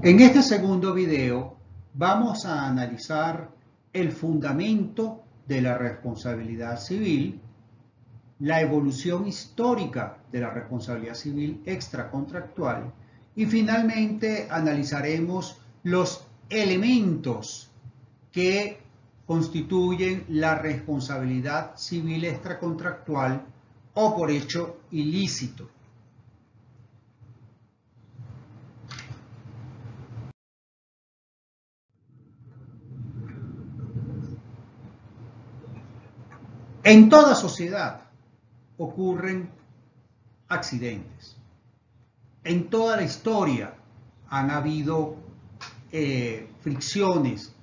En este segundo video vamos a analizar el fundamento de la responsabilidad civil, la evolución histórica de la responsabilidad civil extracontractual y finalmente analizaremos los elementos que constituyen la responsabilidad civil extracontractual o por hecho ilícito. En toda sociedad ocurren accidentes. En toda la historia han habido fricciones,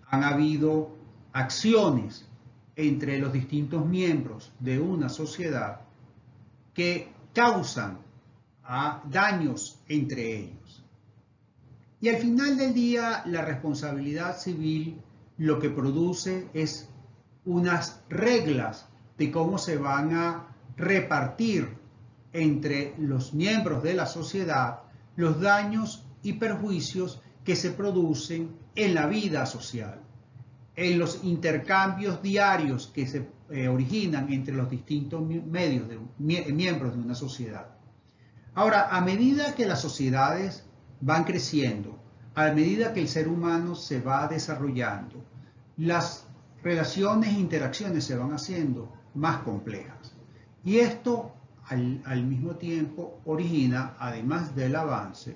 han habido acciones entre los distintos miembros de una sociedad que causan daños entre ellos. Y al final del día, la responsabilidad civil lo que produce es unas reglas de cómo se van a repartir entre los miembros de la sociedad los daños y perjuicios que se producen en la vida social, en los intercambios diarios que se originan entre los distintos miembros de una sociedad. Ahora, a medida que las sociedades van creciendo, a medida que el ser humano se va desarrollando, las relaciones e interacciones se van haciendo más complejas. Y esto al mismo tiempo origina, además del avance,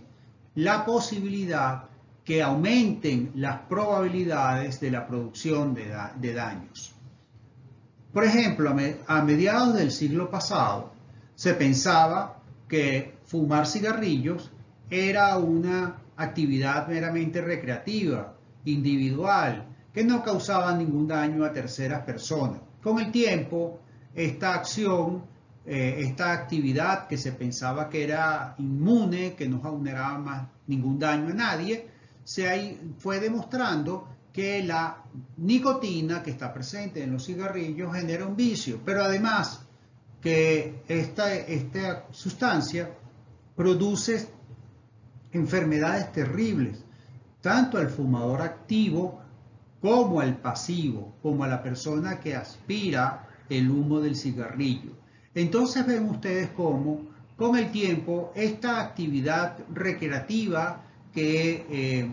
la posibilidad que aumenten las probabilidades de la producción de daños. Por ejemplo, a mediados del siglo pasado se pensaba que fumar cigarrillos era una actividad meramente recreativa, individual, que no causaba ningún daño a terceras personas. Con el tiempo, esta acción, esta actividad que se pensaba que era inmune, que no generaba más ningún daño a nadie, fue demostrando que la nicotina que está presente en los cigarrillos genera un vicio, pero además que esta sustancia produce enfermedades terribles, tanto al fumador activo como al pasivo, como a la persona que aspira el humo del cigarrillo. Entonces ven ustedes cómo con el tiempo esta actividad recreativa que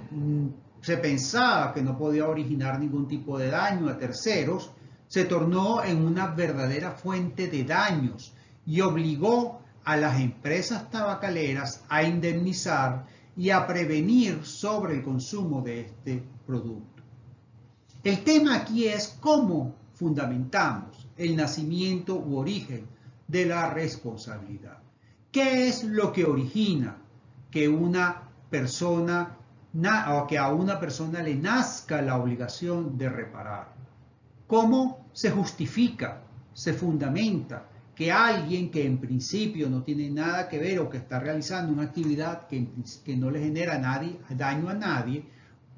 se pensaba que no podía originar ningún tipo de daño a terceros, se tornó en una verdadera fuente de daños y obligó a las empresas tabacaleras a indemnizar y a prevenir sobre el consumo de este producto. El tema aquí es cómo fundamentamos el nacimiento u origen de la responsabilidad. ¿Qué es lo que origina que una persona o que a una persona le nazca la obligación de reparar? ¿Cómo se justifica, se fundamenta que alguien que en principio no tiene nada que ver o que está realizando una actividad que no le genera daño a nadie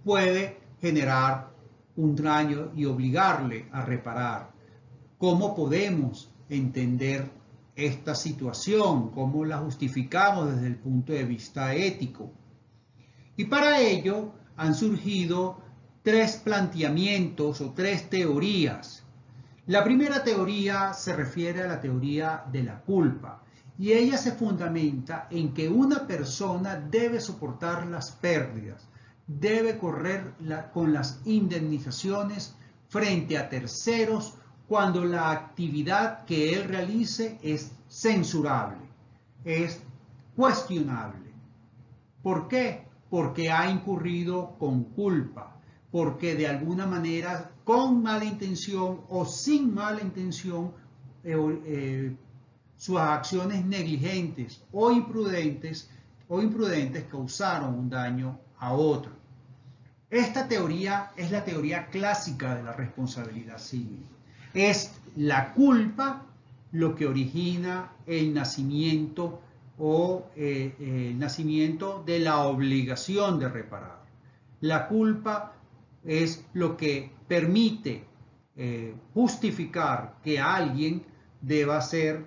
puede generar un daño y obligarle a reparar? ¿Cómo podemos entender esta situación? ¿Cómo la justificamos desde el punto de vista ético? Y para ello han surgido tres planteamientos o tres teorías. La primera teoría se refiere a la teoría de la culpa y ella se fundamenta en que una persona debe soportar las pérdidas, debe correr con las indemnizaciones frente a terceros cuando la actividad que él realice es censurable, es cuestionable. ¿Por qué? Porque ha incurrido con culpa, porque de alguna manera con mala intención o sin mala intención sus acciones negligentes o imprudentes causaron un daño a otro. Esta teoría es la teoría clásica de la responsabilidad civil. Es la culpa lo que origina el nacimiento el nacimiento de la obligación de reparar. La culpa es lo que permite justificar que alguien deba ser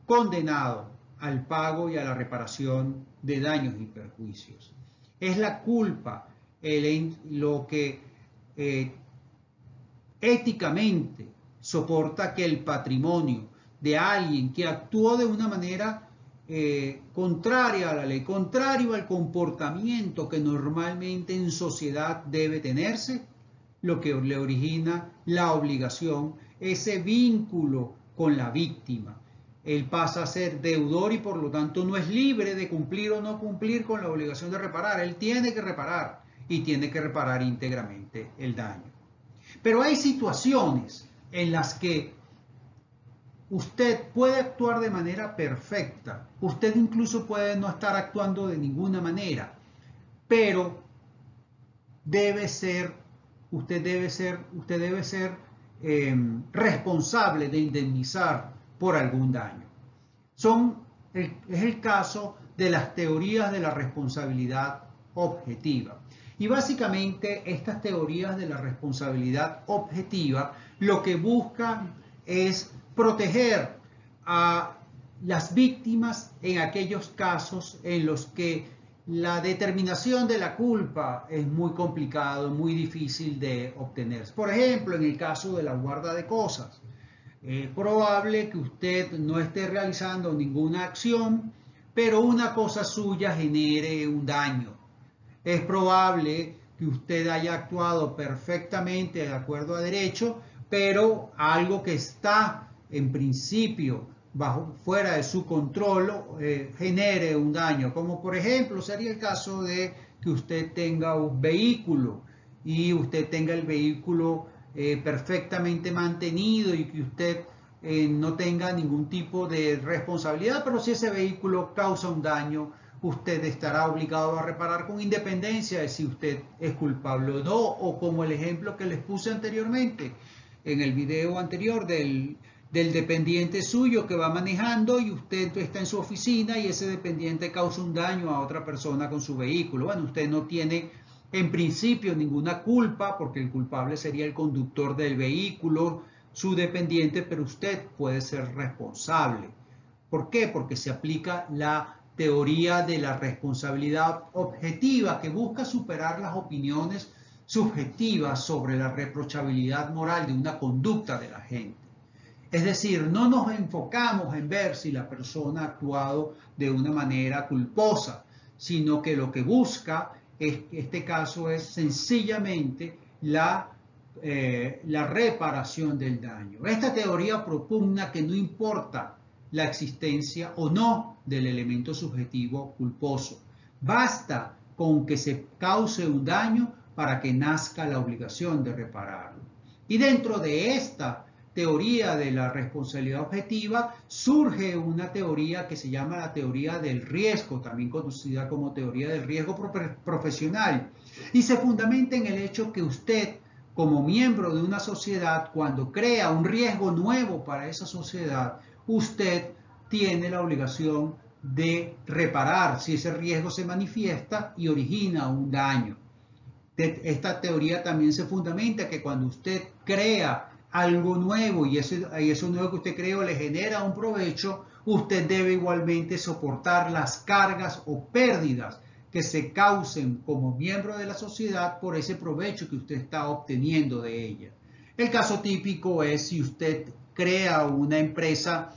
condenado al pago y a la reparación de daños y perjuicios. Es la culpa lo que éticamente soporta que el patrimonio de alguien que actuó de una manera contraria a la ley, contrario al comportamiento que normalmente en sociedad debe tenerse, lo que le origina la obligación, ese vínculo con la víctima. Él pasa a ser deudor y por lo tanto no es libre de cumplir o no cumplir con la obligación de reparar. Él tiene que reparar y tiene que reparar íntegramente el daño. Pero hay situaciones en las que usted puede actuar de manera perfecta, usted incluso puede no estar actuando de ninguna manera, pero usted debe ser responsable de indemnizar por algún daño. Es el caso de las teorías de la responsabilidad objetiva. Y básicamente estas teorías de la responsabilidad objetiva lo que buscan es proteger a las víctimas en aquellos casos en los que la determinación de la culpa es muy complicado, muy difícil de obtener. Por ejemplo, en el caso de la guarda de cosas, es probable que usted no esté realizando ninguna acción, pero una cosa suya genere un daño. Es probable que usted haya actuado perfectamente de acuerdo a derecho, pero algo que está en principio fuera de su control genere un daño, como por ejemplo sería el caso de que usted tenga un vehículo y usted tenga el vehículo perfectamente mantenido y que usted no tenga ningún tipo de responsabilidad, pero si ese vehículo causa un daño, usted estará obligado a reparar con independencia de si usted es culpable o no, o como el ejemplo que les puse anteriormente en el video anterior del dependiente suyo que va manejando y usted está en su oficina y ese dependiente causa un daño a otra persona con su vehículo. Bueno, usted no tiene en principio ninguna culpa porque el culpable sería el conductor del vehículo, su dependiente, pero usted puede ser responsable. ¿Por qué? Porque se aplica la teoría de la responsabilidad objetiva que busca superar las opiniones subjetivas sobre la reprochabilidad moral de una conducta de la gente. Es decir, no nos enfocamos en ver si la persona ha actuado de una manera culposa, sino que lo que busca este caso es sencillamente la reparación del daño. Esta teoría propugna que no importa la existencia o no del elemento subjetivo culposo. Basta con que se cause un daño para que nazca la obligación de repararlo. Y dentro de esta teoría de la responsabilidad objetiva surge una teoría que se llama la teoría del riesgo, también conocida como teoría del riesgo profesional, y se fundamenta en el hecho que usted, como miembro de una sociedad, cuando crea un riesgo nuevo para esa sociedad, usted tiene la obligación de reparar si ese riesgo se manifiesta y origina un daño. Esta teoría también se fundamenta que cuando usted crea algo nuevo y eso nuevo que usted creó le genera un provecho, usted debe igualmente soportar las cargas o pérdidas que se causen como miembro de la sociedad por ese provecho que usted está obteniendo de ella. El caso típico es si usted crea una empresa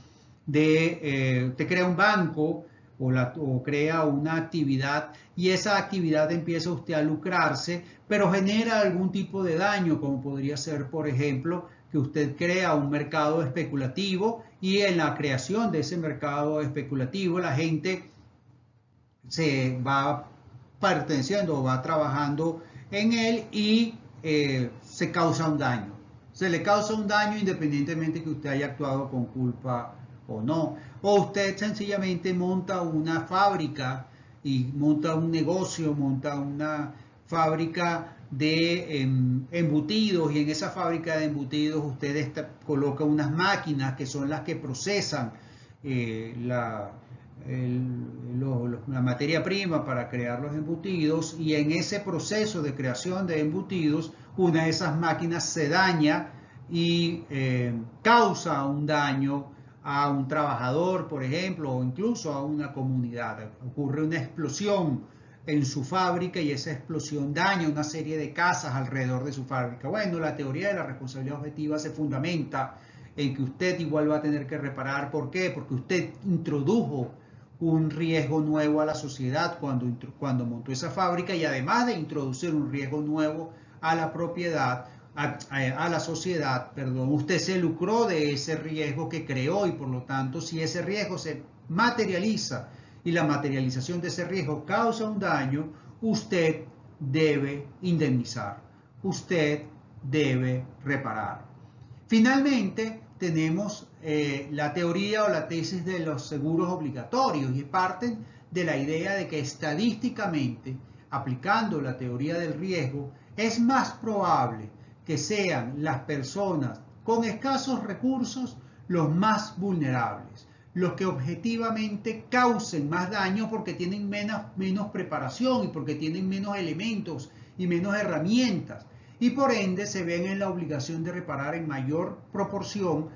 usted crea un banco o crea una actividad y esa actividad empieza usted a lucrarse, pero genera algún tipo de daño, como podría ser, por ejemplo, que usted crea un mercado especulativo y en la creación de ese mercado especulativo la gente se va perteneciendo o va trabajando en él y se causa un daño. Se le causa un daño independientemente que usted haya actuado con culpa o no. O usted sencillamente monta una fábrica y monta un negocio, monta una fábrica de embutidos y en esa fábrica de embutidos usted coloca unas máquinas que son las que procesan la materia prima para crear los embutidos y en ese proceso de creación de embutidos una de esas máquinas se daña y causa un daño a un trabajador, por ejemplo, o incluso a una comunidad. Ocurre una explosión en su fábrica y esa explosión daña una serie de casas alrededor de su fábrica. Bueno, la teoría de la responsabilidad objetiva se fundamenta en que usted igual va a tener que reparar. ¿Por qué? Porque usted introdujo un riesgo nuevo a la sociedad cuando montó esa fábrica, y además de introducir un riesgo nuevo a la propiedad, a la sociedad, perdón, usted se lucró de ese riesgo que creó, y por lo tanto, si ese riesgo se materializa y la materialización de ese riesgo causa un daño, usted debe indemnizar, usted debe reparar. Finalmente, tenemos la teoría o la tesis de los seguros obligatorios, y parten de la idea de que estadísticamente, aplicando la teoría del riesgo, es más probable que sean las personas con escasos recursos los más vulnerables, los que objetivamente causen más daño porque tienen menos preparación y porque tienen menos elementos y menos herramientas, y por ende se ven en la obligación de reparar en mayor proporción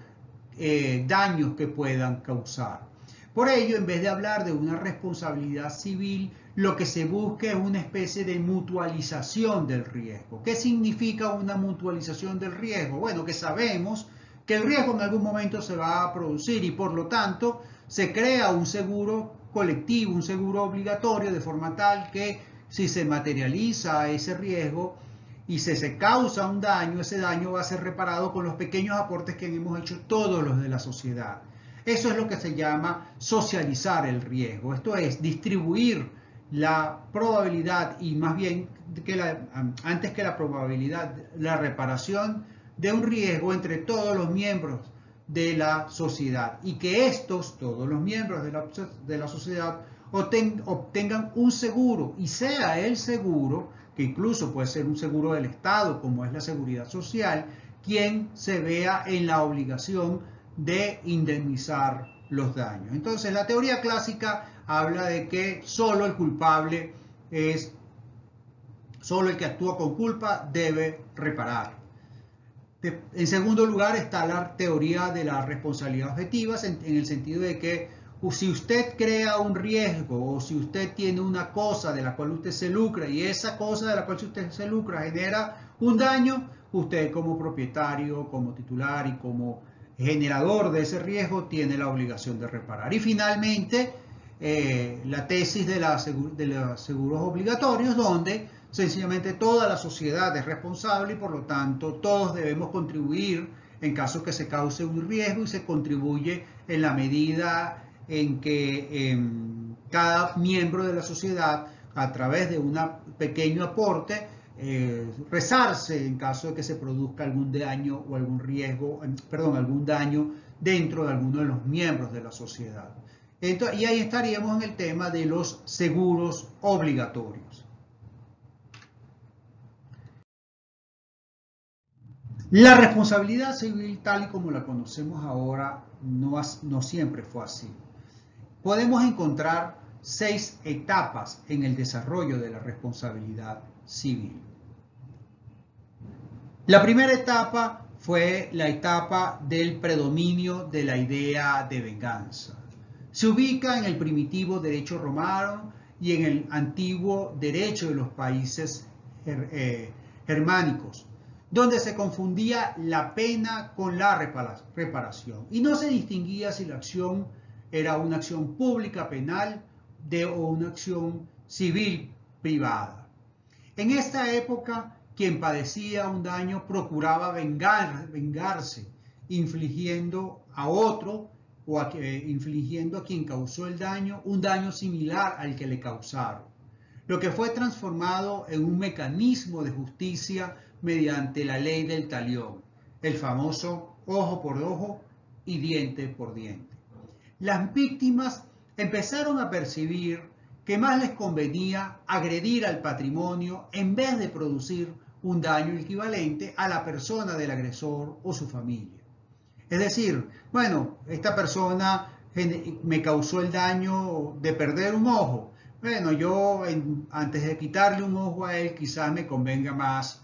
daños que puedan causar. Por ello, en vez de hablar de una responsabilidad civil, lo que se busca es una especie de mutualización del riesgo. ¿Qué significa una mutualización del riesgo? Bueno, que sabemos que el riesgo en algún momento se va a producir, y por lo tanto se crea un seguro colectivo, un seguro obligatorio, de forma tal que si se materializa ese riesgo y se causa un daño, ese daño va a ser reparado con los pequeños aportes que hemos hecho todos los de la sociedad. Eso es lo que se llama socializar el riesgo. Esto es distribuir la probabilidad, y más bien antes que la probabilidad, la reparación de un riesgo entre todos los miembros de la sociedad, y que todos los miembros de la sociedad obtengan un seguro, y sea el seguro, que incluso puede ser un seguro del Estado, como es la seguridad social, quien se vea en la obligación de indemnizar los daños. Entonces, la teoría clásica habla de que solo el culpable solo el que actúa con culpa debe reparar. En segundo lugar está la teoría de la responsabilidad objetiva, en el sentido de que si usted crea un riesgo, o si usted tiene una cosa de la cual usted se lucra, y esa cosa de la cual usted se lucra genera un daño, usted como propietario, como titular y como generador de ese riesgo tiene la obligación de reparar. Y finalmente, la tesis de los seguros obligatorios, donde sencillamente toda la sociedad es responsable y por lo tanto todos debemos contribuir en caso que se cause un riesgo, y se contribuye en la medida en que cada miembro de la sociedad, a través de un pequeño aporte, resarce en caso de que se produzca algún daño o algún riesgo, algún daño dentro de alguno de los miembros de la sociedad. Entonces, y ahí estaríamos en el tema de los seguros obligatorios. La responsabilidad civil, tal y como la conocemos ahora, no siempre fue así. Podemos encontrar 6 etapas en el desarrollo de la responsabilidad civil. La primera etapa fue la etapa del predominio de la idea de venganza. Se ubica en el primitivo derecho romano y en el antiguo derecho de los países germánicos, donde se confundía la pena con la reparación, y no se distinguía si la acción era una acción pública penal o una acción civil privada. En esta época, quien padecía un daño procuraba vengarse, infligiendo a otro o infligiendo a quien causó el daño un daño similar al que le causaron, lo que fue transformado en un mecanismo de justicia mediante la ley del talión, el famoso ojo por ojo y diente por diente. Las víctimas empezaron a percibir que más les convenía agredir al patrimonio en vez de producir un daño equivalente a la persona del agresor o su familia. Es decir, bueno, esta persona me causó el daño de perder un ojo. Bueno, yo antes de quitarle un ojo a él, quizás me convenga más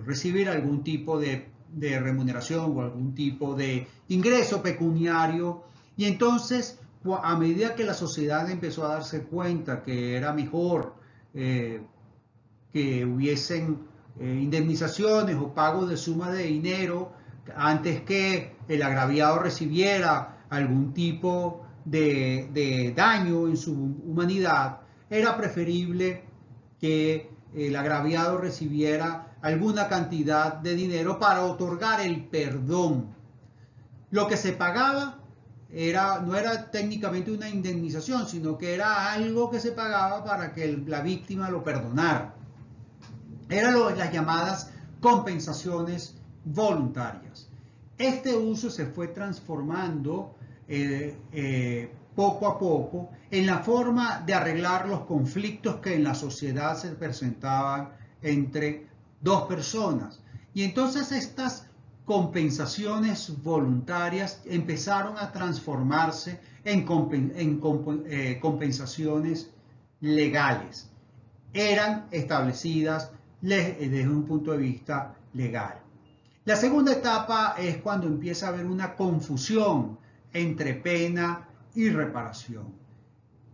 recibir algún tipo de remuneración o algún tipo de ingreso pecuniario. Y entonces, a medida que la sociedad empezó a darse cuenta que era mejor que hubiesen indemnizaciones o pagos de suma de dinero antes que el agraviado recibiera algún tipo de daño en su humanidad, era preferible que el agraviado recibiera alguna cantidad de dinero para otorgar el perdón. Lo que se pagaba no era técnicamente una indemnización, sino que era algo que se pagaba para que la víctima lo perdonara. Eran las llamadas compensaciones voluntarias. Este uso se fue transformando poco a poco en la forma de arreglar los conflictos que en la sociedad se presentaban entre dos personas. Y entonces estas compensaciones voluntarias empezaron a transformarse en compensaciones legales. Eran establecidas desde un punto de vista legal. La segunda etapa es cuando empieza a haber una confusión entre pena y reparación.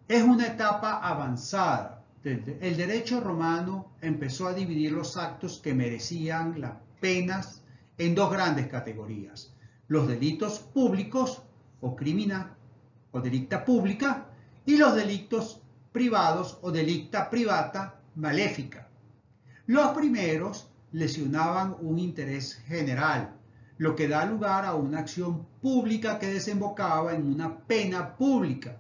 Es una etapa avanzada. El derecho romano empezó a dividir los actos que merecían las penas en dos grandes categorías: los delitos públicos o criminal o delicta pública, y los delitos privados o delicta privata malefica. Los primeros lesionaban un interés general, lo que da lugar a una acción pública que desembocaba en una pena pública,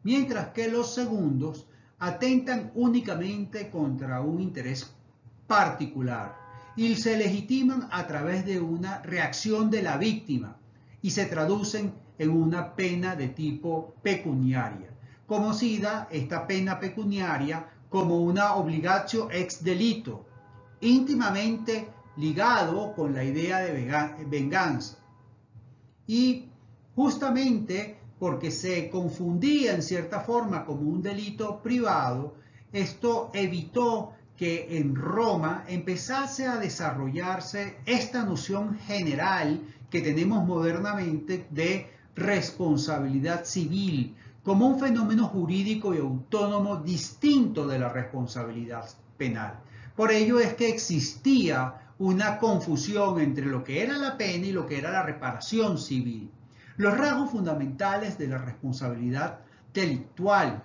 mientras que los segundos atentan únicamente contra un interés particular y se legitiman a través de una reacción de la víctima y se traducen en una pena de tipo pecuniaria, conocida esta pena pecuniaria como una obligatio ex delito, íntimamente ligado con la idea de venganza. Y justamente porque se confundía en cierta forma como un delito privado, esto evitó que en Roma empezase a desarrollarse esta noción general que tenemos modernamente de responsabilidad civil, como un fenómeno jurídico y autónomo distinto de la responsabilidad penal. Por ello es que existía una confusión entre lo que era la pena y lo que era la reparación civil. Los rasgos fundamentales de la responsabilidad delictual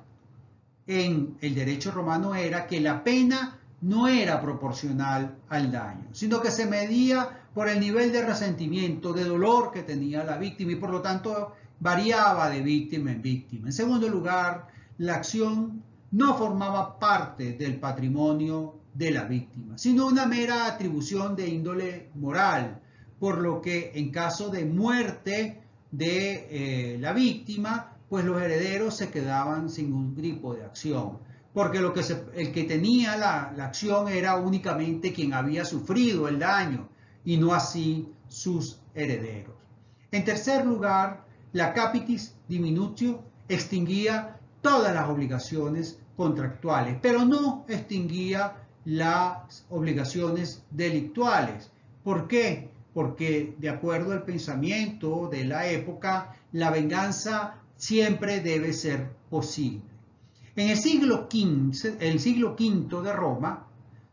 en el derecho romano era que la pena no era proporcional al daño, sino que se medía por el nivel de resentimiento, de dolor que tenía la víctima y por lo tanto variaba de víctima en víctima. En segundo lugar, la acción no formaba parte del patrimonio de la víctima, sino una mera atribución de índole moral, por lo que en caso de muerte de la víctima, pues los herederos se quedaban sin ningún tipo de acción, porque el que tenía la acción era únicamente quien había sufrido el daño y no así sus herederos. En tercer lugar, la capitis diminutio extinguía todas las obligaciones contractuales, pero no extinguía las obligaciones delictuales. ¿Por qué? Porque de acuerdo al pensamiento de la época, la venganza siempre debe ser posible. En el siglo V de Roma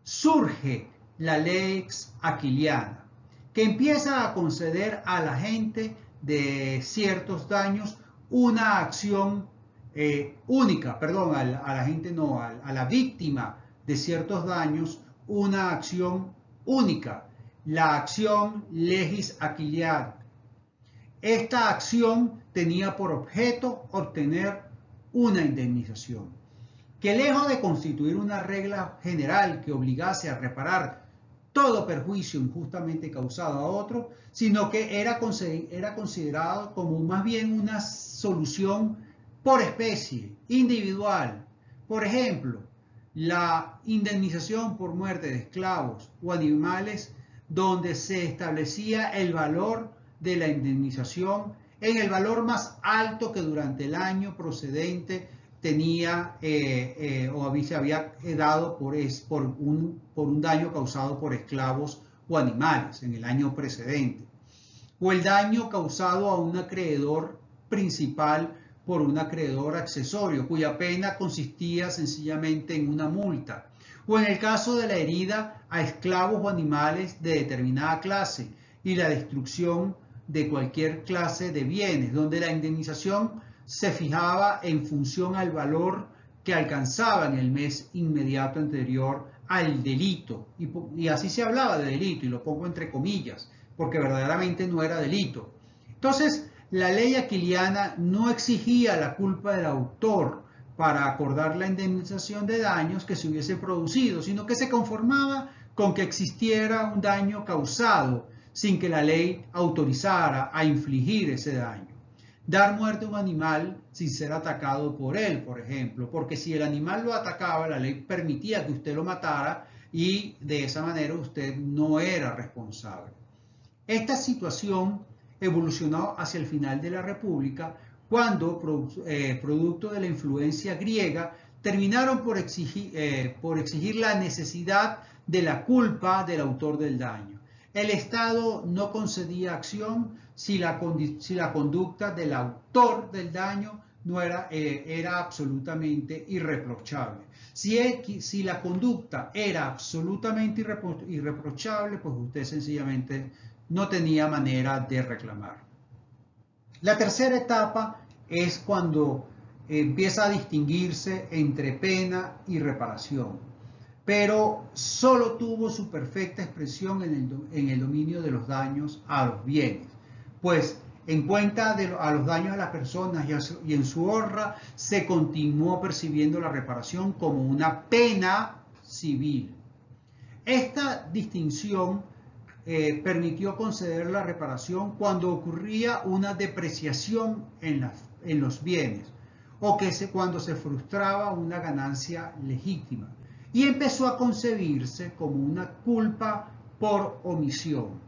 surge la Lex Aquiliana, que empieza a conceder a la gente de ciertos daños una acción a la víctima de ciertos daños una acción única, la acción legis aquiliana. Esta acción tenía por objeto obtener una indemnización, que lejos de constituir una regla general que obligase a reparar todo perjuicio injustamente causado a otro, sino que era considerado como más bien una solución por especie, individual. Por ejemplo, la indemnización por muerte de esclavos o animales, donde se establecía el valor de la indemnización en el valor más alto que durante el año procedente tenía o se había dado por un daño causado por esclavos o animales en el año precedente, o el daño causado a un acreedor principal por un acreedor accesorio, cuya pena consistía sencillamente en una multa, o en el caso de la herida a esclavos o animales de determinada clase y la destrucción de cualquier clase de bienes, donde la indemnización se fijaba en función al valor que alcanzaba en el mes inmediato anterior al delito. Y así se hablaba de delito, y lo pongo entre comillas, porque verdaderamente no era delito. Entonces, la ley aquiliana no exigía la culpa del autor para acordar la indemnización de daños que se hubiese producido, sino que se conformaba con que existiera un daño causado sin que la ley autorizara a infligir ese daño. Dar muerte a un animal sin ser atacado por él, por ejemplo, porque si el animal lo atacaba, la ley permitía que usted lo matara y de esa manera usted no era responsable. Esta situación evolucionó hacia el final de la República, cuando, producto de la influencia griega, terminaron por exigir la necesidad de la culpa del autor del daño. El Estado no concedía acción si la conducta del autor del daño no era absolutamente irreprochable. Si la conducta era absolutamente irreprochable, pues usted sencillamente no tenía manera de reclamar. La tercera etapa es cuando empieza a distinguirse entre pena y reparación, pero solo tuvo su perfecta expresión en el dominio de los daños a los bienes, pues en cuenta a los daños a las personas y en su honra se continuó percibiendo la reparación como una pena civil. Esta distinción permitió conceder la reparación cuando ocurría una depreciación en los bienes o cuando se frustraba una ganancia legítima, y empezó a concebirse como una culpa por omisión.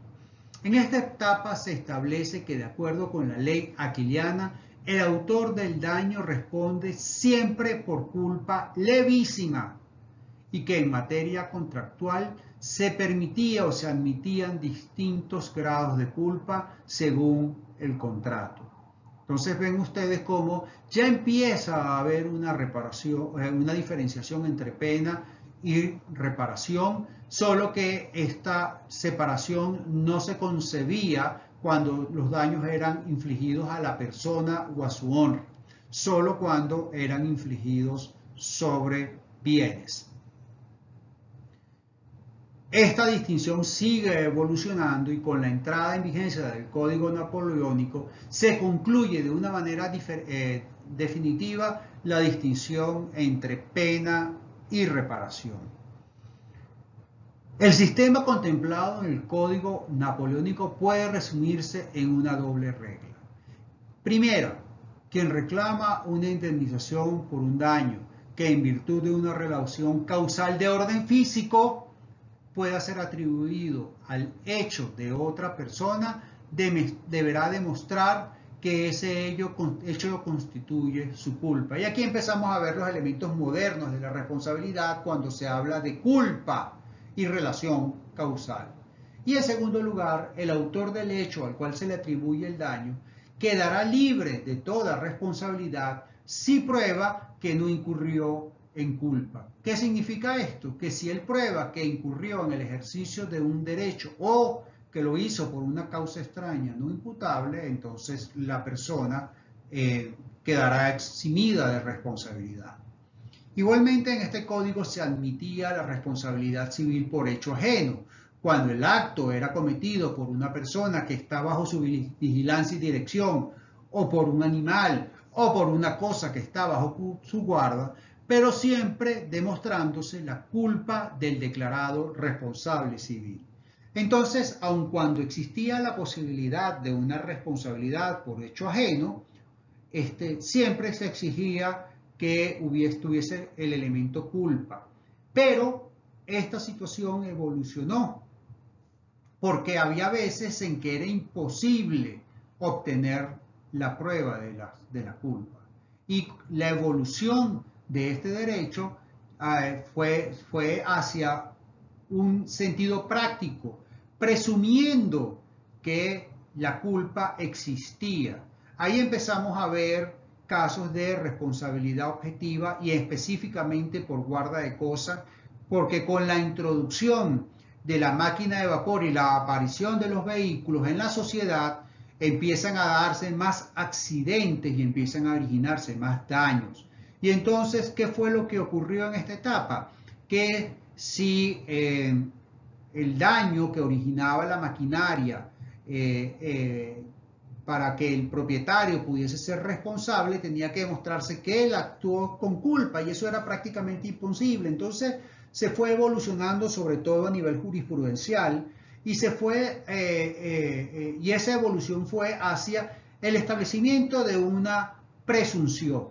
En esta etapa se establece que, de acuerdo con la ley aquiliana, el autor del daño responde siempre por culpa levísima, y que en materia contractual se permitía o se admitían distintos grados de culpa según el contrato. Entonces ven ustedes cómo ya empieza a haber una diferenciación entre pena y reparación, solo que esta separación no se concebía cuando los daños eran infligidos a la persona o a su honra, solo cuando eran infligidos sobre bienes. Esta distinción sigue evolucionando, y con la entrada en vigencia del Código Napoleónico se concluye de una manera definitiva la distinción entre pena y reparación. El sistema contemplado en el Código Napoleónico puede resumirse en una doble regla. Primero, quien reclama una indemnización por un daño que en virtud de una relación causal de orden físico pueda ser atribuido al hecho de otra persona, deberá demostrar que ese hecho constituye su culpa. Y aquí empezamos a ver los elementos modernos de la responsabilidad cuando se habla de culpa y relación causal. Y en segundo lugar, el autor del hecho al cual se le atribuye el daño quedará libre de toda responsabilidad si prueba que no incurrió en culpa. ¿Qué significa esto? Que si él prueba que incurrió en el ejercicio de un derecho o que lo hizo por una causa extraña no imputable, entonces la persona quedará eximida de responsabilidad. Igualmente, en este código se admitía la responsabilidad civil por hecho ajeno, cuando el acto era cometido por una persona que está bajo su vigilancia y dirección, o por un animal, o por una cosa que está bajo su guarda, pero siempre demostrándose la culpa del declarado responsable civil. Entonces, aun cuando existía la posibilidad de una responsabilidad por hecho ajeno, siempre se exigía que tuviese el elemento culpa. Pero esta situación evolucionó, porque había veces en que era imposible obtener la prueba de la culpa. Y la evolución de este derecho fue hacia un sentido práctico, presumiendo que la culpa existía. Ahí empezamos a ver casos de responsabilidad objetiva y específicamente por guarda de cosa, porque con la introducción de la máquina de vapor y la aparición de los vehículos en la sociedad, empiezan a darse más accidentes y empiezan a originarse más daños. Y entonces, ¿qué fue lo que ocurrió en esta etapa? Que si el daño que originaba la maquinaria para que el propietario pudiese ser responsable, tenía que demostrarse que él actuó con culpa y eso era prácticamente imposible. Entonces se fue evolucionando, sobre todo a nivel jurisprudencial, y y esa evolución fue hacia el establecimiento de una presunción,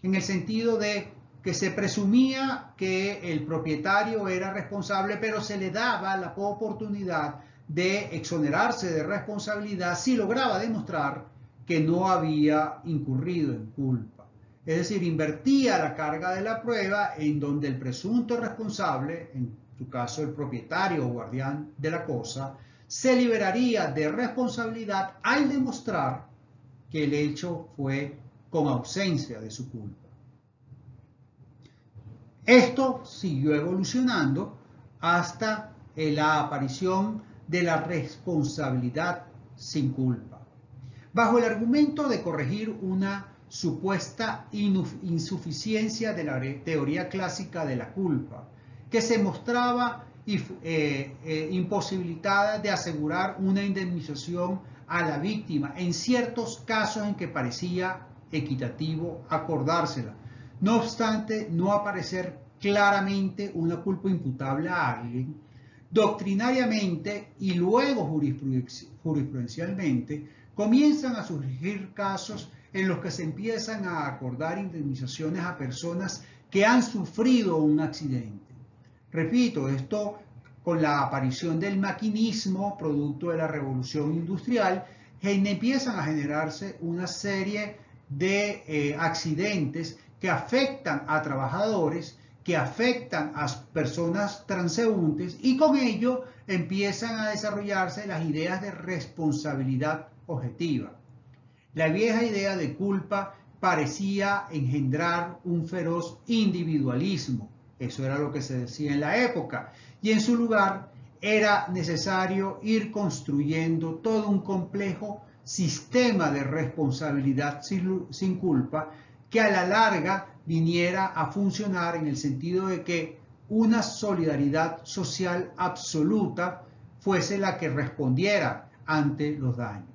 en el sentido de que se presumía que el propietario era responsable, pero se le daba la oportunidad de exonerarse de responsabilidad si lograba demostrar que no había incurrido en culpa. Es decir, invertía la carga de la prueba en donde el presunto responsable, en su caso el propietario o guardián de la cosa, se liberaría de responsabilidad al demostrar que el hecho fue con ausencia de su culpa. Esto siguió evolucionando hasta la aparición de la responsabilidad sin culpa. Bajo el argumento de corregir una supuesta insuficiencia de la teoría clásica de la culpa, que se mostraba imposibilitada de asegurar una indemnización a la víctima en ciertos casos en que parecía equitativo acordársela. No obstante, no aparecer claramente una culpa imputable a alguien, doctrinariamente y luego jurisprudencialmente comienzan a surgir casos en los que se empiezan a acordar indemnizaciones a personas que han sufrido un accidente. Repito, esto con la aparición del maquinismo, producto de la revolución industrial, empiezan a generarse una serie de accidentes que afectan a trabajadores, que afectan a personas transeúntes y con ello empiezan a desarrollarse las ideas de responsabilidad objetiva. La vieja idea de culpa parecía engendrar un feroz individualismo, eso era lo que se decía en la época, y en su lugar era necesario ir construyendo todo un complejo sistema de responsabilidad sin culpa que a la larga viniera a funcionar en el sentido de que una solidaridad social absoluta fuese la que respondiera ante los daños.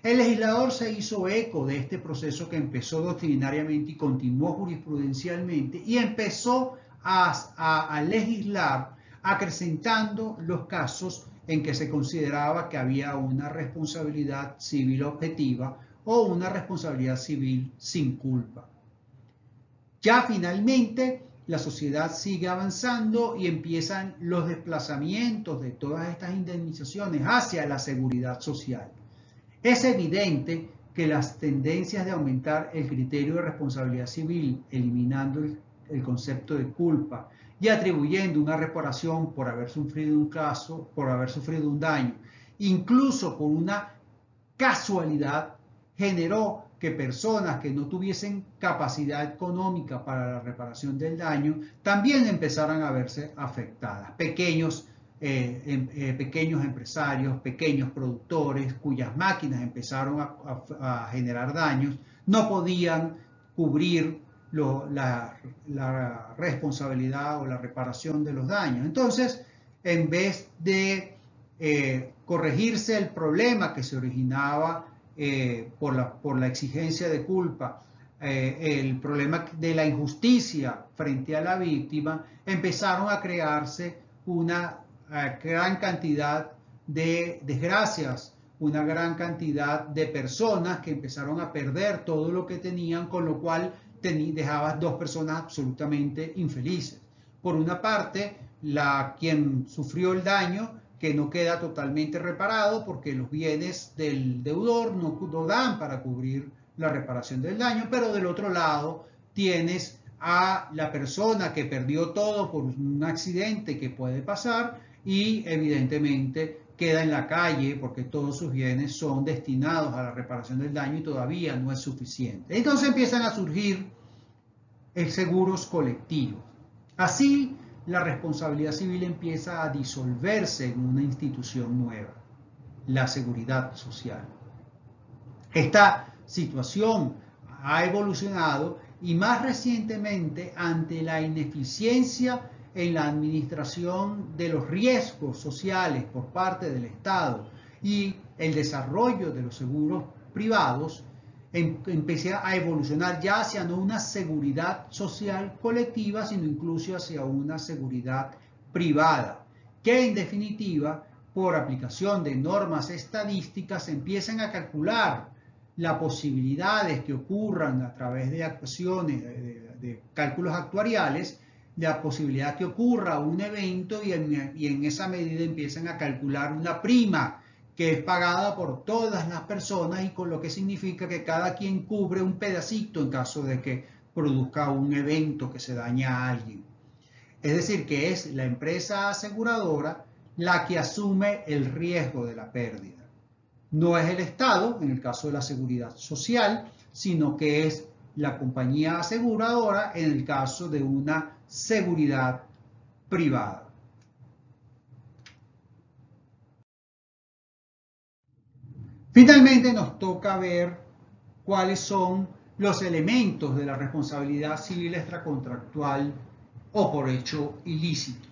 El legislador se hizo eco de este proceso que empezó doctrinariamente y continuó jurisprudencialmente y empezó a legislar acrecentando los casos en que se consideraba que había una responsabilidad civil objetiva o una responsabilidad civil sin culpa. Ya finalmente la sociedad sigue avanzando y empiezan los desplazamientos de todas estas indemnizaciones hacia la seguridad social. Es evidente que las tendencias de aumentar el criterio de responsabilidad civil, eliminando el concepto de culpa y atribuyendo una reparación por haber sufrido un caso, por haber sufrido un daño, incluso por una casualidad, generó que personas que no tuviesen capacidad económica para la reparación del daño también empezaran a verse afectadas. Pequeños empresarios, pequeños productores cuyas máquinas empezaron a generar daños, no podían cubrir la responsabilidad o la reparación de los daños. Entonces, en vez de corregirse el problema que se originaba por la exigencia de culpa, el problema de la injusticia frente a la víctima, empezaron a crearse una gran cantidad de desgracias, una gran cantidad de personas que empezaron a perder todo lo que tenían, con lo cual dejabas dos personas absolutamente infelices. Por una parte, quien sufrió el daño, que no queda totalmente reparado porque los bienes del deudor no dan para cubrir la reparación del daño, pero del otro lado tienes a la persona que perdió todo por un accidente que puede pasar y evidentemente queda en la calle porque todos sus bienes son destinados a la reparación del daño y todavía no es suficiente. Entonces empiezan a surgir seguros colectivos. Así, la responsabilidad civil empieza a disolverse en una institución nueva, la seguridad social. Esta situación ha evolucionado y más recientemente ante la ineficiencia en la administración de los riesgos sociales por parte del Estado y el desarrollo de los seguros privados, empecé a evolucionar ya hacia no una seguridad social colectiva, sino incluso hacia una seguridad privada, que en definitiva, por aplicación de normas estadísticas, empiezan a calcular las posibilidades que ocurran a través de actuaciones, de cálculos actuariales, la posibilidad que ocurra un evento y en esa medida empiezan a calcular una prima que es pagada por todas las personas y con lo que significa que cada quien cubre un pedacito en caso de que produzca un evento que se daña a alguien. Es decir, que es la empresa aseguradora la que asume el riesgo de la pérdida. No es el Estado, en el caso de la seguridad social, sino que es la compañía aseguradora en el caso de una seguridad privada. Finalmente nos toca ver cuáles son los elementos de la responsabilidad civil extracontractual o por hecho ilícito.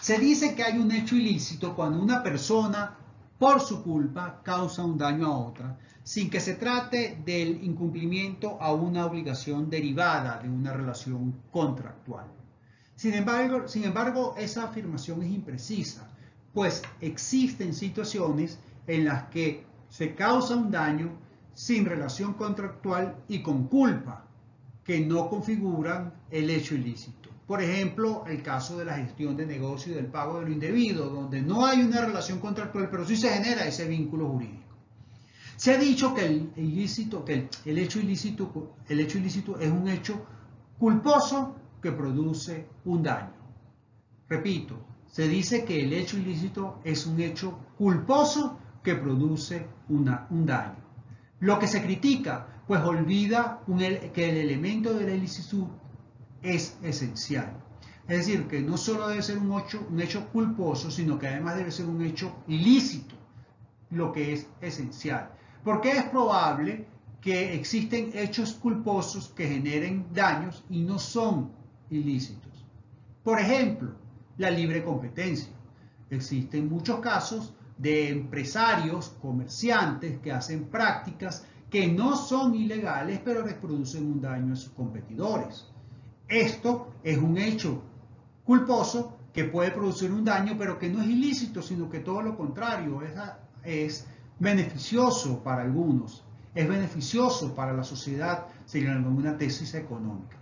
Se dice que hay un hecho ilícito cuando una persona por su culpa causa un daño a otra, sin que se trate del incumplimiento a una obligación derivada de una relación contractual. Sin embargo, esa afirmación es imprecisa, pues existen situaciones en las que se causa un daño sin relación contractual y con culpa, que no configuran el hecho ilícito. Por ejemplo, el caso de la gestión de negocio y del pago de lo indebido, donde no hay una relación contractual, pero sí se genera ese vínculo jurídico. Se ha dicho que el hecho ilícito es un hecho culposo que produce un daño. Repito, se dice que el hecho ilícito es un hecho culposo que produce un daño. Lo que se critica, pues olvida que el elemento de la ilicitud es esencial. Es decir, que no solo debe ser un hecho culposo, sino que además debe ser un hecho ilícito, lo que es esencial. Porque es probable que existen hechos culposos que generen daños y no son ilícitos. Por ejemplo, la libre competencia. Existen muchos casos de empresarios, comerciantes que hacen prácticas que no son ilegales, pero les producen un daño a sus competidores. Esto es un hecho culposo que puede producir un daño, pero que no es ilícito, sino que todo lo contrario, es beneficioso para algunos, es beneficioso para la sociedad, según alguna tesis económica.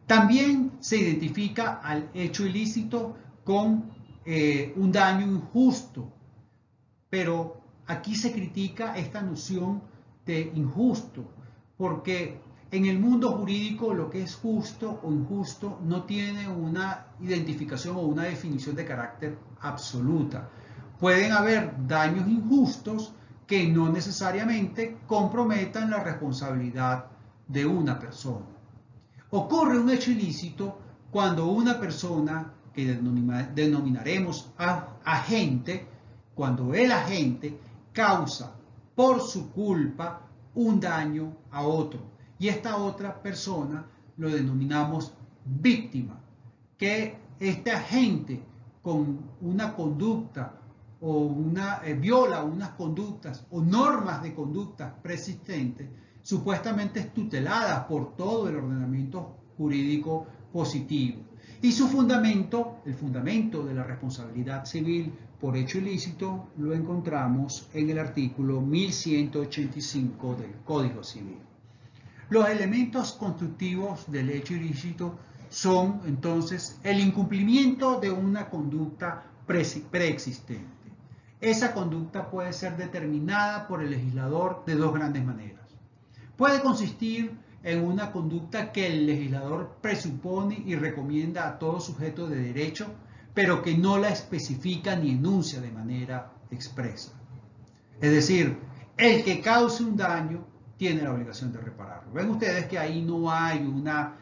También se identifica al hecho ilícito con un daño injusto, pero aquí se critica esta noción de injusto, porque en el mundo jurídico lo que es justo o injusto no tiene una identificación o una definición de carácter absoluta. Pueden haber daños injustos que no necesariamente comprometan la responsabilidad de una persona. Ocurre un hecho ilícito cuando una persona que denominaremos agente, cuando el agente causa por su culpa un daño a otro y esta otra persona lo denominamos víctima, que este agente con una conducta o viola unas conductas o normas de conducta preexistentes supuestamente tuteladas por todo el ordenamiento jurídico positivo. Y su fundamento, el fundamento de la responsabilidad civil por hecho ilícito, lo encontramos en el artículo 1185 del Código Civil. Los elementos constructivos del hecho ilícito son entonces el incumplimiento de una conducta preexistente. Esa conducta puede ser determinada por el legislador de dos grandes maneras. Puede consistir en una conducta que el legislador presupone y recomienda a todo sujeto de derecho pero que no la especifica ni enuncia de manera expresa. Es decir, el que cause un daño tiene la obligación de repararlo. Ven ustedes que ahí no hay una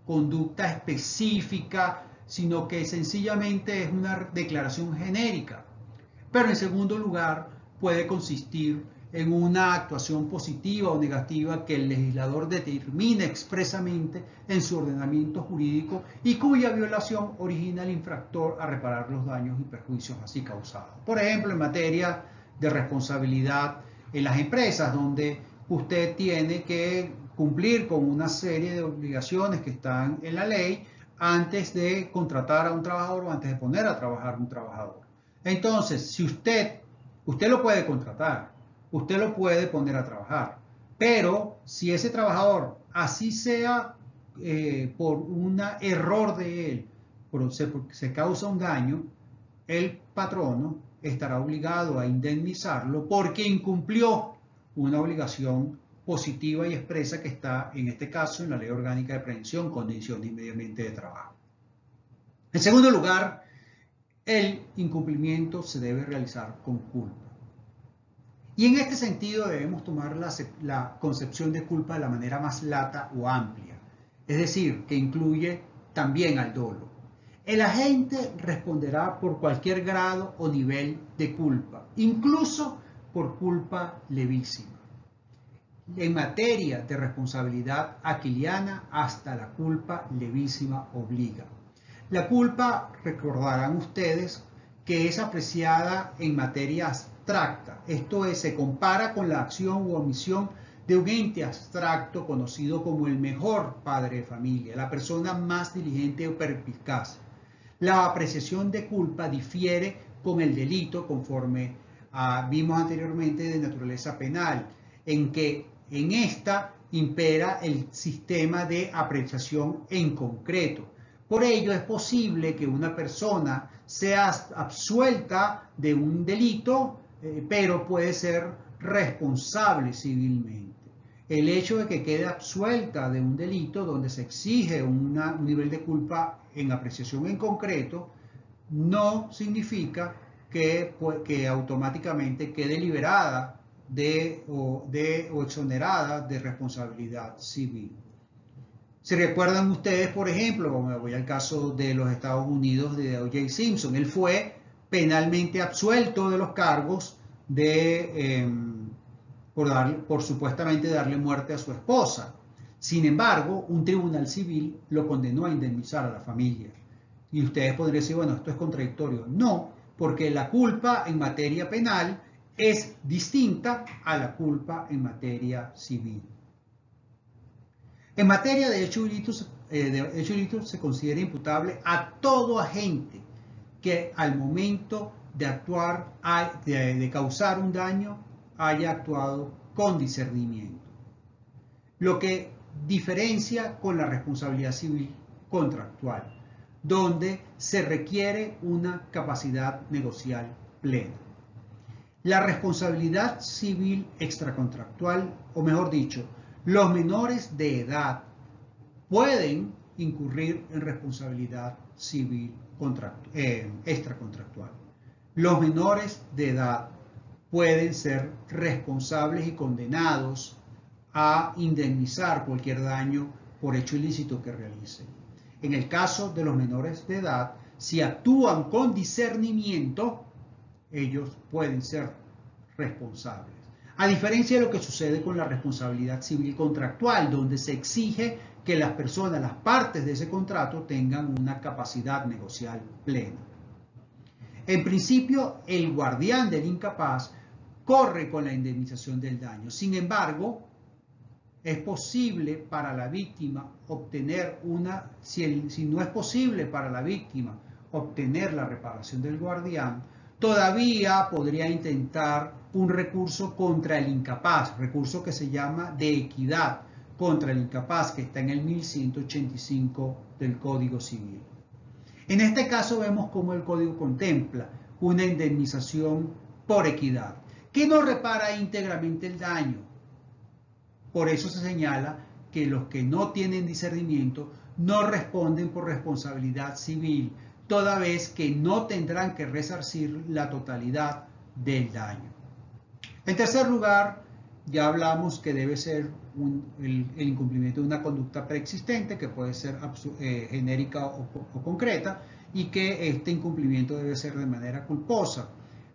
conducta específica, sino que sencillamente es una declaración genérica. Pero en segundo lugar, puede consistir en una actuación positiva o negativa que el legislador determine expresamente en su ordenamiento jurídico y cuya violación origina al infractor a reparar los daños y perjuicios así causados. Por ejemplo, en materia de responsabilidad en las empresas, donde usted tiene que cumplir con una serie de obligaciones que están en la ley antes de contratar a un trabajador o antes de poner a trabajar a un trabajador. Entonces, si usted lo puede contratar, usted lo puede poner a trabajar, pero si ese trabajador, así sea por un error de él, se causa un daño, el patrono estará obligado a indemnizarlo porque incumplió una obligación positiva y expresa que está, en este caso, en la Ley Orgánica de Prevención, Condiciones y Medio Ambiente de Trabajo. En segundo lugar, el incumplimiento se debe realizar con culpa. Y en este sentido debemos tomar la concepción de culpa de la manera más lata o amplia, es decir, que incluye también al dolo. El agente responderá por cualquier grado o nivel de culpa, incluso por culpa levísima. En materia de responsabilidad aquiliana, hasta la culpa levísima obliga. La culpa, recordarán ustedes, que es apreciada en materia abstracta, esto es, se compara con la acción u omisión de un ente abstracto conocido como el mejor padre de familia, la persona más diligente o perspicaz. La apreciación de culpa difiere con el delito, conforme vimos anteriormente, de naturaleza penal, en que en esta impera el sistema de apreciación en concreto. Por ello es posible que una persona sea absuelta de un delito, pero puede ser responsable civilmente. El hecho de que quede absuelta de un delito donde se exige un nivel de culpa en apreciación en concreto no significa que automáticamente quede liberada o exonerada de responsabilidad civil. Si recuerdan ustedes, por ejemplo, como me voy al caso de los Estados Unidos de O.J. Simpson, él fue penalmente absuelto de los cargos por supuestamente darle muerte a su esposa. Sin embargo, un tribunal civil lo condenó a indemnizar a la familia. Y ustedes podrían decir, bueno, esto es contradictorio. No, porque la culpa en materia penal es distinta a la culpa en materia civil. En materia de hecho ilícito se considera imputable a todo agente que al momento de actuar, de causar un daño, haya actuado con discernimiento. Lo que diferencia con la responsabilidad civil contractual, donde se requiere una capacidad negocial plena. La responsabilidad civil extracontractual, o mejor dicho, los menores de edad pueden incurrir en responsabilidad civil extracontractual. Los menores de edad pueden ser responsables y condenados a indemnizar cualquier daño por hecho ilícito que realicen. En el caso de los menores de edad, si actúan con discernimiento, ellos pueden ser responsables. A diferencia de lo que sucede con la responsabilidad civil contractual, donde se exige que las personas, las partes de ese contrato, tengan una capacidad negocial plena. En principio, el guardián del incapaz corre con la indemnización del daño. Sin embargo, es posible para la víctima obtener si no es posible para la víctima obtener la reparación del guardián, todavía podría intentar un recurso contra el incapaz, recurso que se llama de equidad contra el incapaz, que está en el 1185 del Código Civil. En este caso vemos cómo el Código contempla una indemnización por equidad, que no repara íntegramente el daño. Por eso se señala que los que no tienen discernimiento no responden por responsabilidad civil, toda vez que no tendrán que resarcir la totalidad del daño. En tercer lugar, ya hablamos que debe ser el incumplimiento de una conducta preexistente, que puede ser genérica o concreta, y que este incumplimiento debe ser de manera culposa.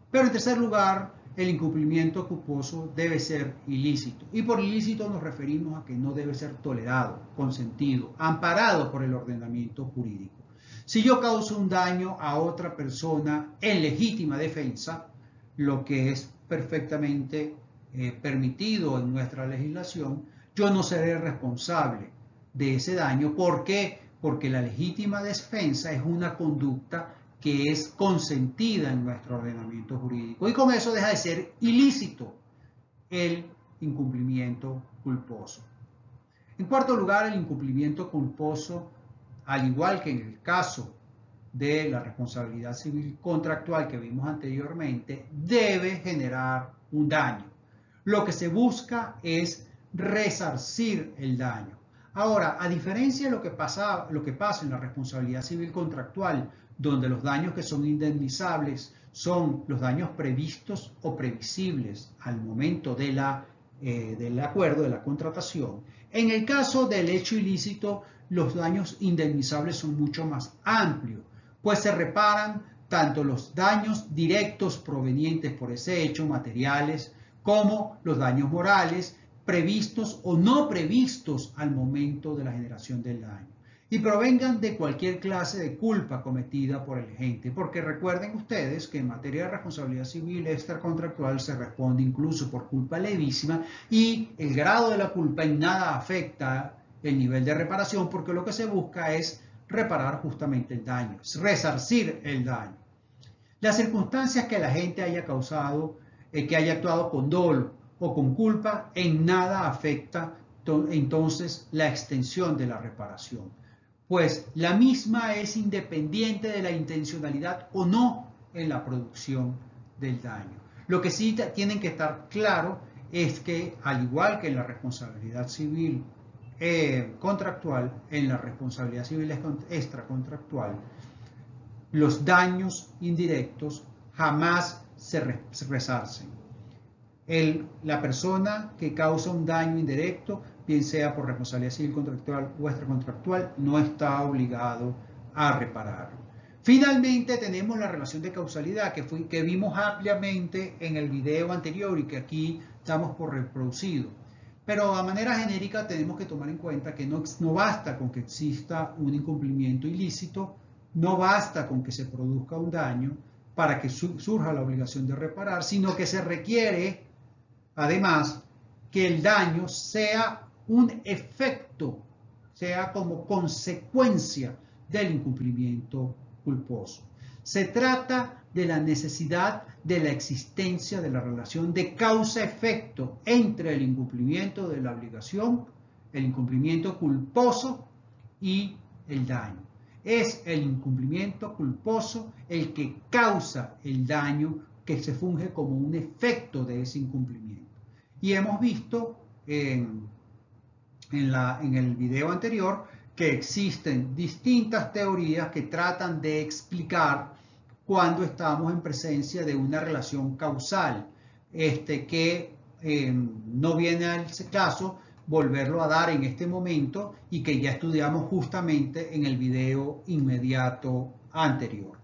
Pero en tercer lugar, el incumplimiento culposo debe ser ilícito. Y por ilícito nos referimos a que no debe ser tolerado, consentido, amparado por el ordenamiento jurídico. Si yo causo un daño a otra persona en legítima defensa, lo que es perfectamente permitido en nuestra legislación, yo no seré responsable de ese daño. ¿Por qué? Porque la legítima defensa es una conducta que es consentida en nuestro ordenamiento jurídico, y con eso deja de ser ilícito el incumplimiento culposo. En cuarto lugar, el incumplimiento culposo, al igual que en el caso de la responsabilidad civil contractual que vimos anteriormente, debe generar un daño. Lo que se busca es resarcir el daño. Ahora, a diferencia de lo que pasa en la responsabilidad civil contractual, donde los daños que son indemnizables son los daños previstos o previsibles al momento del acuerdo, de la contratación, en el caso del hecho ilícito, los daños indemnizables son mucho más amplios, pues se reparan tanto los daños directos provenientes por ese hecho, materiales, como los daños morales, previstos o no previstos al momento de la generación del daño, y provengan de cualquier clase de culpa cometida por el agente, porque recuerden ustedes que en materia de responsabilidad civil extracontractual se responde incluso por culpa levísima, y el grado de la culpa en nada afecta el nivel de reparación, porque lo que se busca es reparar justamente el daño, es resarcir el daño. Las circunstancias que el agente haya causado, que haya actuado con dolo o con culpa, en nada afecta entonces la extensión de la reparación, pues la misma es independiente de la intencionalidad o no en la producción del daño. Lo que sí tienen que estar claro es que, al igual que en la responsabilidad civil contractual, en la responsabilidad civil extracontractual, los daños indirectos jamás se resarcen. La persona que causa un daño indirecto, bien sea por responsabilidad civil contractual o extracontractual, no está obligado a repararlo. Finalmente tenemos la relación de causalidad que vimos ampliamente en el video anterior y que aquí damos por reproducido. Pero a manera genérica tenemos que tomar en cuenta que no basta con que exista un incumplimiento ilícito, no basta con que se produzca un daño para que surja la obligación de reparar, sino que se requiere además que el daño sea un efecto, sea como consecuencia del incumplimiento culposo. Se trata de la necesidad de la existencia de la relación de causa-efecto entre el incumplimiento de la obligación, el incumplimiento culposo y el daño. Es el incumplimiento culposo el que causa el daño, que se funge como un efecto de ese incumplimiento. Y hemos visto en el video anterior que existen distintas teorías que tratan de explicar cuando estamos en presencia de una relación causal, que no viene al caso volverlo a dar en este momento y que ya estudiamos justamente en el video inmediato anterior.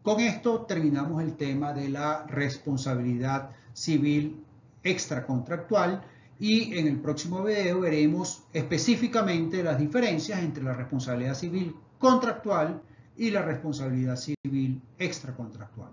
Con esto terminamos el tema de la responsabilidad civil extracontractual, y en el próximo video veremos específicamente las diferencias entre la responsabilidad civil contractual y la responsabilidad civil extracontractual.